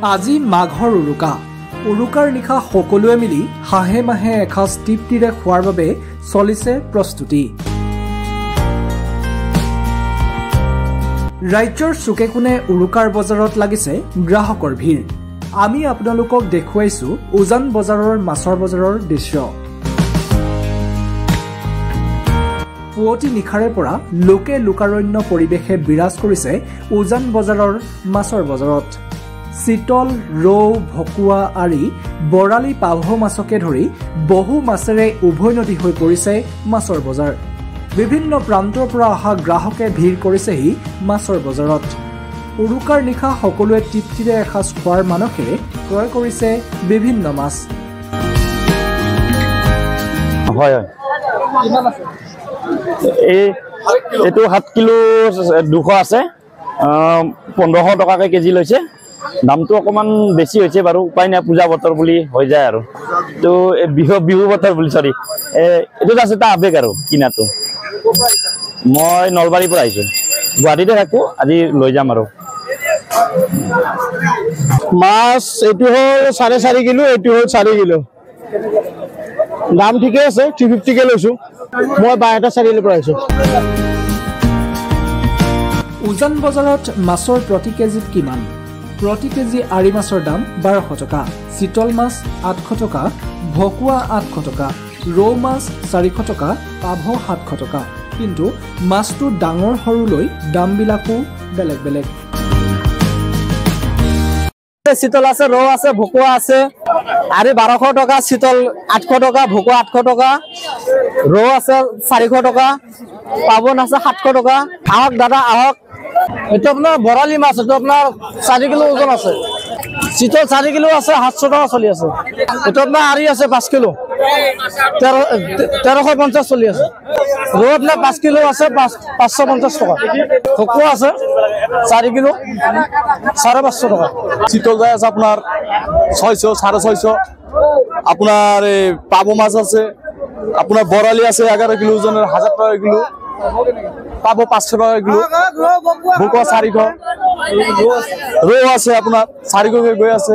আজি মাঘৰ উৰুকা উৰুকাৰ নিশা সকলোৱে মিলি হাঁহে মাহে এসাঁজ তৃপ্তিৰে খোৱাৰ বাবে চলিছে প্ৰস্তুতি। ৰাজ্যৰ চুকে কোণে উৰুকাৰ বজাৰত লাগিছে গ্ৰাহকৰ ভিৰ। আমি আপোনালোকক দেখুৱাইছো উজান বজাৰৰ মাছৰ বজাৰৰ দৃশ্য। পুৱতি নিশাৰে পৰা লোকে লোকাৰণ্য পৰিৱেশে বিৰাজ কৰিছে উজান বজাৰৰ মাছৰ বজাৰত। চিতল, ৰৌ, ভকুৱা আৰি বৰালি, পাভ মাছকে ধৰি বহু মাছেৰে উভৈনদী হৈ পৰিছে মাছৰ বজাৰ। বিভিন্ন প্ৰান্তৰ পৰা অহা গ্ৰাহকে ভিৰ কৰিছেহি মাছৰ বজাৰত। উৰুকাৰ নিশা সকলোৱে তৃপ্তিৰে এসাঁজ খোৱাৰ মানসেৰে ক্ৰয় কৰিছে বিভিন্ন মাছ। এইটো 7 কিলো 200 আছে, 1500 টকাকে কেজি লৈছে। দামটো অকমান বেছি হৈছে বাৰু, উপায় নাই, পূজা বতৰ বুলি হৈ যায় আৰু। তো বিহু বতৰ বুলি সৰি এইটো আছে এটা আবেগ আৰু কিনাটো। মই নলবাৰীৰ পৰা আহিছোঁ, গুৱাহাটীতে থাকোঁ, আজি লৈ যাম আৰু। মাছ এইটো হ'ল 4.5 কিলো, এইটো হ'ল 4 কিলো। দাম ঠিকে আছে, 350 কে লৈছোঁ। মই 22টা চাৰিআলিৰ পৰা আহিছোঁ। উজান বজাৰত মাছৰ প্ৰতি কেজিত কিমান? প্ৰতি কেজি আৰি মাছৰ দাম 1200 টকা, চিতল মাছ 800 টকা, ভকুৱা 800 টকা, ৰৌ মাছ 400 টকা, পাভ 700 টকা। কিন্তু মাছটো ডাঙৰ সৰুলৈ দামবিলাকো বেলেগ বেলেগ। চিতল আছে, ৰৌ আছে, ভকুৱা আছে। আৰি 1200 টকা, চিতল 800 টকা, ভকুৱা 800 টকা, ৰৌ আছে 400 টকা, পাভন আছে 700 টকা। আহক দাদা আহক। এইটো আপোনাৰ বৰালি মাছ, এইটো আপোনাৰ 4 কিলো ওজন আছে। চিতল 4 কিলো আছে, 700 টকা চলি আছে। এইটো আপোনাৰ আৰি আছে 5 কিলো, 1350 চলি আছে। ৰৌ আপোনাৰ 5 কিলো আছে, 550 টকা। ভকুৱা আছে 4 কিলো 550 টকা। চিতল যায় আছে আপনার 600 650। আপনার পাভ মাছ আছে, আপনার বরালি আছে 11 কিলো ওজনের 1000 টাকা কিলো, পাভ 500 টাকা কিলো, ভকুৱা 400, ৰৌ আছে আপনাৰ 400 গৈ আছে।